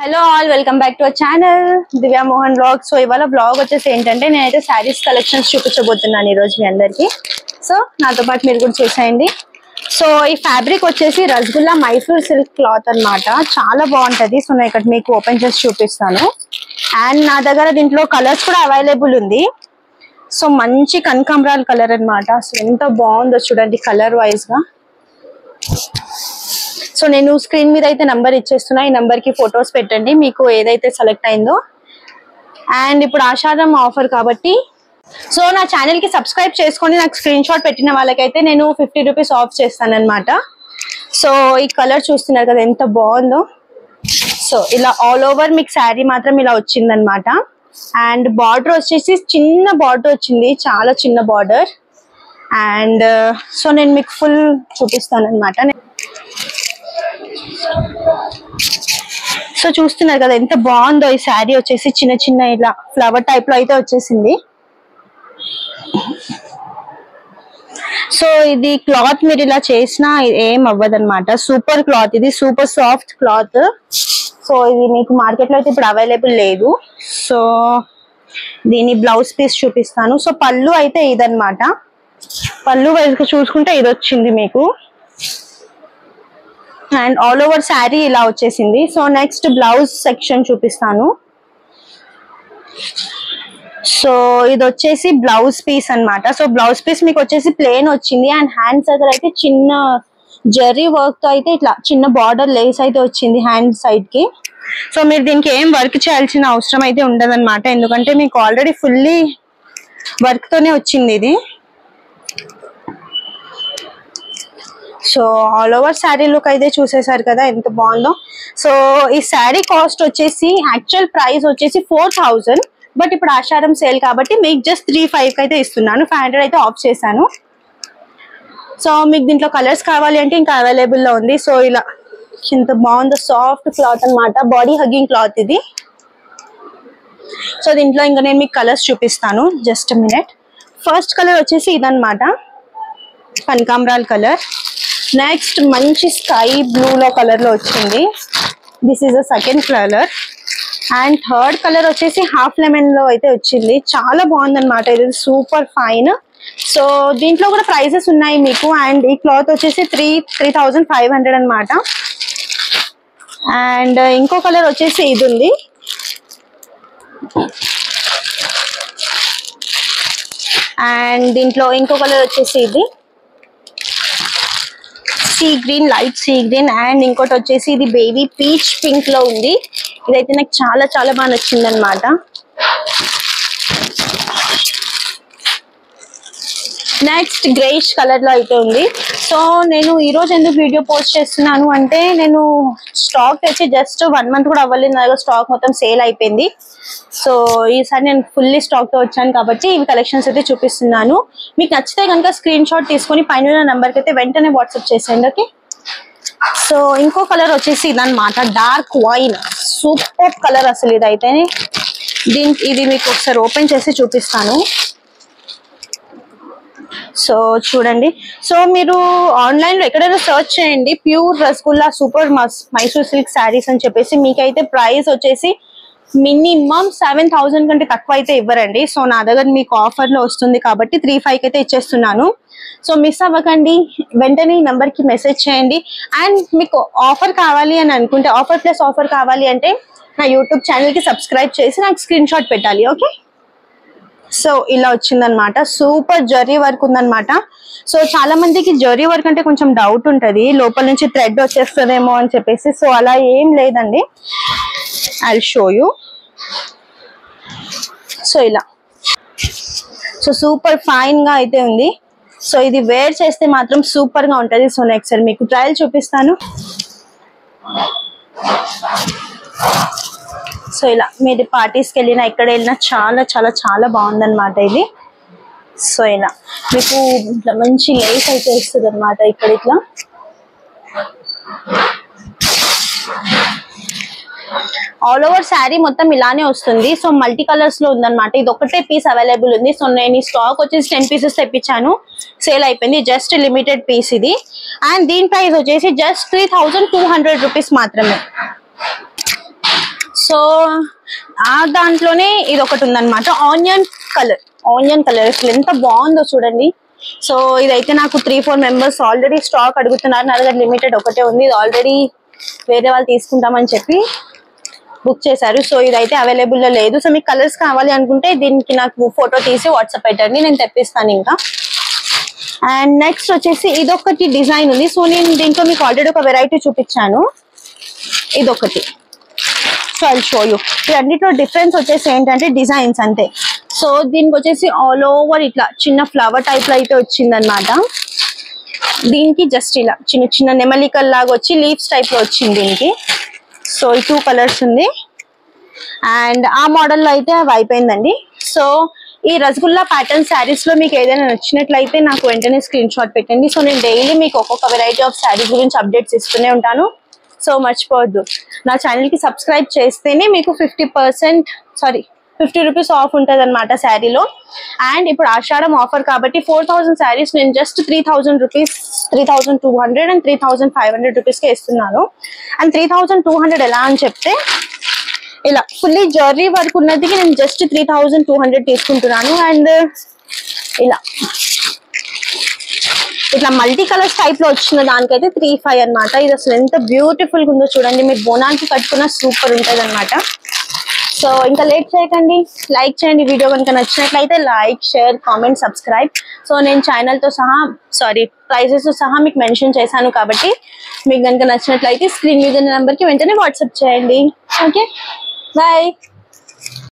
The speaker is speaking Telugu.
Hello all welcome back to our channel Divya Mohan blog. So ఇవాళ బ్లాగ్ వచ్చేసి ఏంటంటే నేనైతే శారీస్ కలెక్షన్స్ చూపించబోతున్నాను ఈ రోజు మీ అందరికి. సో నాతో పాటు మీరు కూడా చూసేయండి. సో ఈ ఫ్యాబ్రిక్ వచ్చేసి రసగుల్లా మైసూర్ సిల్క్ క్లాత్ అన్నమాట. చాలా బాగుంటది. సో నేను ఇక్కడ మీకు ఓపెన్ చేసి చూపిస్తాను. అండ్ నా దగ్గర దీంట్లో కలర్స్ కూడా అవైలబుల్ ఉంది. సో మంచి కనకాంబరాల్ కలర్ అన్నమాట. సో ఎంత బాగుందో చూడండి కలర్ వైజ్ గా. సో నేను స్క్రీన్ మీద అయితే నంబర్ ఇచ్చేస్తున్నా. ఈ నంబర్ కి ఫొటోస్ పెట్టండి మీకు ఏదైతే సెలెక్ట్ అయిందో. అండ్ ఇప్పుడు ఆషాఢం ఆఫర్ కాబట్టి సో నా ఛానల్ కి సబ్స్క్రైబ్ చేసుకొని నాకు స్క్రీన్ షాట్ పెట్టిన వాళ్ళకైతే నేను 50 రూపీస్ ఆఫ్ చేస్తాను అనమాట. సో ఈ కలర్ చూస్తున్నారు కదా ఎంత బాగుందో. సో ఇలా ఆల్ ఓవర్ మీకు శారీ మాత్రం ఇలా వచ్చిందనమాట. అండ్ బార్డర్ వచ్చేసి చిన్న బార్డర్ వచ్చింది, చాలా చిన్న బార్డర్. అండ్ సో నేను మీకు ఫుల్ చూపిస్తాను అనమాట. సో చూస్తున్నారు కదా ఎంత బాగుందో ఈ శారీ వచ్చేసి చిన్న చిన్న ఇలా ఫ్లవర్ టైప్ లో అయితే వచ్చేసింది. సో ఇది క్లాత్ మీరు ఇలా చేసినా ఏం అవ్వదు అనమాట. సూపర్ క్లాత్, ఇది సూపర్ సాఫ్ట్ క్లాత్. సో ఇది మీకు మార్కెట్ లో అయితే ఇప్పుడు అవైలబుల్ లేదు. సో దీని బ్లౌజ్ పీస్ చూపిస్తాను. సో పళ్ళు అయితే ఇదన్నమాట. పళ్ళు వైజ్ చూసుకుంటే ఇది వచ్చింది మీకు. అండ్ ఆల్ ఓవర్ శారీ ఇలా వచ్చేసింది. సో నెక్స్ట్ బ్లౌజ్ సెక్షన్ చూపిస్తాను. సో ఇది వచ్చేసి బ్లౌజ్ పీస్ అన్నమాట. సో బ్లౌజ్ పీస్ మీకు వచ్చేసి ప్లెయిన్ వచ్చింది. అండ్ హ్యాండ్స్ దగ్గర అయితే చిన్న జరీ వర్క్ తో అయితే ఇట్లా చిన్న బార్డర్ లేస్ అయితే వచ్చింది హ్యాండ్ సైడ్ కి. సో మీరు దీనికి ఏం వర్క్ చేయాల్సిన అవసరం అయితే ఉండదన్నమాట, ఎందుకంటే మీకు ఆల్రెడీ ఫుల్లీ వర్క్ తోనే వచ్చింది ఇది. So all over sari look అయితే చూసేసారు కదా ఎంత బాగుందో. సో ఈ శారీ కాస్ట్ వచ్చేసి యాక్చువల్ ప్రైస్ వచ్చేసి 4000, బట్ ఇప్పుడు ఆషాఢం సేల్ కాబట్టి మీకు జస్ట్ 35 అయితే ఇస్తున్నాను. 500 అయితే ఆఫ్ చేశాను. సో మీకు దీంట్లో కలర్స్ కావాలి అంటే ఇంకా అవైలబుల్ లో ఉంది. సో ఇలా ఎంత బాగుందో, సాఫ్ట్ క్లాత్ అన్నమాట, బాడీ హగ్గింగ్ క్లాత్ ఇది. సో దీంట్లో ఇంకా నేను మీకు కలర్స్ చూపిస్తాను. Just minute. ఫస్ట్ కలర్ వచ్చేసి ఇదన్నమాట, కనకాంబరాల్ కలర్. నెక్స్ట్ మంచి స్కై బ్లూ లో కలర్ లో వచ్చింది. This is the second colour. And third colour వచ్చేసి హాఫ్ లెమన్ లో అయితే వచ్చింది. చాలా బాగుంది అనమాట, ఇది సూపర్ ఫైన్. సో దీంట్లో కూడా ప్రైజెస్ ఉన్నాయి మీకు. అండ్ ఈ క్లాత్ వచ్చేసి 3500 అనమాట. అండ్ ఇంకో కలర్ వచ్చేసి ఇది ఉంది. అండ్ దీంట్లో ఇంకో కలర్ వచ్చేసి ఇది sea green, light sea green. And ఇంకోటి వచ్చేసి ఇది బేబీ పీచ్ పింక్ లో ఉంది. ఇదైతే నాకు చాలా చాలా బాగా నచ్చింది అనమాట. నెక్స్ట్ గ్రేష్ కలర్ లో అయితే ఉంది. సో నేను ఈ రోజు ఎందుకు వీడియో పోస్ట్ చేస్తున్నాను అంటే నేను స్టాక్ తెచ్చి జస్ట్ 1 మంత్ కూడా అవ్వలేదు, నా స్టాక్ మొత్తం సేల్ అయిపోయింది. సో ఈసారి నేను ఫుల్లీ స్టాక్ తో వచ్చాను కాబట్టి ఇవి కలెక్షన్స్ అయితే చూపిస్తున్నాను. మీకు నచ్చితే కనుక స్క్రీన్ షాట్ తీసుకొని పైన నెంబర్కి అయితే వెంటనే వాట్సాప్ చేసేయండి. ఓకే. సో ఇంకో కలర్ వచ్చేసి ఇదన్నమాట, డార్క్ వైన్. సూపర్ కలర్ అసలు ఇదైతే. ఇది మీకు ఒకసారి ఓపెన్ చేసి చూపిస్తాను. సో చూడండి. సో మీరు ఆన్లైన్ లో ఎక్కడైనా సర్చ్ చేయండి, pure rasgulla super Mysore silk saris అని చెప్పేసి. మీకైతే ప్రైస్ వచ్చేసి మినిమం 7000 కంటే తక్కువ అయితే ఇవ్వరండి. సో నా దగ్గర మీకు ఆఫర్ లో వస్తుంది కాబట్టి 35 అయితే ఇచ్చేస్తున్నాను. సో మిస్ అవ్వకండి, వెంటనే ఈ నెంబర్ కి మెసేజ్ చేయండి. అండ్ మీకు ఆఫర్ కావాలి అని అనుకుంటే, ఆఫర్ ప్లస్ ఆఫర్ కావాలి అంటే నా యూట్యూబ్ ఛానల్ కి సబ్స్క్రైబ్ చేసి నాకు స్క్రీన్ షాట్ పెట్టాలి. ఓకే. సో ఇలా వచ్చిందనమాట, సూపర్ జరీ వర్క్ ఉందన్నమాట. సో చాలా మందికి జరీ వర్క్ అంటే కొంచెం డౌట్ ఉంటది, లోపల నుంచి థ్రెడ్ వచ్చేస్తుందేమో అని చెప్పేసి. సో అలా ఏం లేదండి, ఐ షో యూ. సో ఇలా సో సూపర్ ఫైన్ గా అయితే ఉంది. సో ఇది వేర్ చేస్తే మాత్రం సూపర్ గా ఉంటది. సో నెక్స్ట్ మీకు ట్రయల్ చూపిస్తాను. సో ఇలా మీరు పార్టీస్కి వెళ్ళినా ఎక్కడ వెళ్ళినా చాలా చాలా చాలా బాగుందన్నమాట ఇది. సో ఇలా మీకు ఇట్లా మంచి లేస్ అయితే వస్తుంది అనమాట ఇక్కడ ఇట్లా. ఆల్ ఓవర్ శారీ మొత్తం ఇలానే వస్తుంది. సో మల్టీ కలర్స్ లో ఉందన్నమాట. ఇది ఒకటే పీస్ అవైలబుల్ ఉంది. సో నేను ఈ స్టాక్ వచ్చేసి 10 పీసెస్ తెప్పించాను, సేల్ అయిపోయింది. జస్ట్ లిమిటెడ్ పీస్ ఇది. అండ్ దీని ప్రైస్ వచ్చేసి జస్ట్ 3200 రూపీస్ మాత్రమే. సో ఆ దాంట్లోనే ఇది ఒకటి ఉందన్నమాట, ఆనియన్ కలర్ అసలు ఎంత బాగుందో చూడండి. సో ఇదైతే నాకు 3-4 మెంబర్స్ ఆల్రెడీ స్టాక్ అడుగుతున్నారు. నా దగ్గర లిమిటెడ్ ఒకటే ఉంది, ఇది ఆల్రెడీ వేరే వాళ్ళు తీసుకుంటామని చెప్పి బుక్ చేశారు. సో ఇదైతే అవైలబుల్ లో లేదు. సో మీకు కలర్స్ కావాలి అనుకుంటే దీనికి నాకు ఫోటో తీసి వాట్సాప్ పెట్టండి, నేను తెప్పిస్తాను ఇంకా. అండ్ నెక్స్ట్ వచ్చేసి ఇదొకటి డిజైన్ ఉంది. సో నేను దీంట్లో మీకు ఆల్రెడీ ఒక వెరైటీ చూపించాను, ఇదొకటి. So I show you. ఈ అన్నిట్లో డిఫరెన్స్ వచ్చేసి ఏంటంటే డిజైన్స్ అంతే. సో దీనికి వచ్చేసి ఆల్ ఓవర్ ఇట్లా చిన్న ఫ్లవర్ టైప్ లో అయితే వచ్చింది అనమాట. దీనికి జస్ట్ ఇలా చిన్న చిన్న నెమలికల్ లాగా వచ్చి లీవ్స్ టైప్ లో వచ్చింది దీనికి. సో ఈ 2 కలర్స్ ఉంది. అండ్ ఆ మోడల్లో అయితే అవి అయిపోయిందండి. సో ఈ రసగుల్లా ప్యాటర్న్ శారీస్ లో మీకు ఏదైనా నచ్చినట్లయితే నాకు వెంటనే స్క్రీన్ షాట్ పెట్టండి. సో నేను డైలీ మీకు ఒక్కొక్క వెరైటీ ఆఫ్ శారీస్ గురించి అప్డేట్స్ ఇస్తూనే ఉంటాను. సో మర్చిపోవద్దు, నా ఛానల్ కి సబ్స్క్రైబ్ చేస్తేనే మీకు 50 రూపీస్ ఆఫ్ ఉంటుంది అనమాట శారీలో. అండ్ ఇప్పుడు ఆషాఢం ఆఫర్ కాబట్టి 4000 శారీస్ నేను జస్ట్ 3000 రూపీస్, 3200 అండ్ 3500 రూపీస్కే ఇస్తున్నాను. అండ్ 3200 ఎలా అని చెప్తే ఇలా ఫుల్లీ జర్రీ వర్క్ ఉన్నది నేను జస్ట్ 3200 తీసుకుంటున్నాను. అండ్ ఇట్లా మల్టీ కలర్స్ టైప్ లో వచ్చిన దానికైతే 3500 అనమాట. ఇది అసలు ఎంత బ్యూటిఫుల్ గా ఉందో చూడండి, మీరు బోనానికి కట్టుకున్న సూపర్ ఉంటుంది అనమాట. సో ఇంకా లేట్ చేయకండి, లైక్ చేయండి. వీడియో కనుక నచ్చినట్లయితే like, share, comment, subscribe. So నేను ఛానల్ తో సహా ప్రైజెస్ తో సహా మీకు మెన్షన్ చేశాను కాబట్టి మీకు కనుక నచ్చినట్లయితే స్క్రీన్ మీద నెంబర్ కి వెంటనే వాట్సాప్ చేయండి. Okay, bye.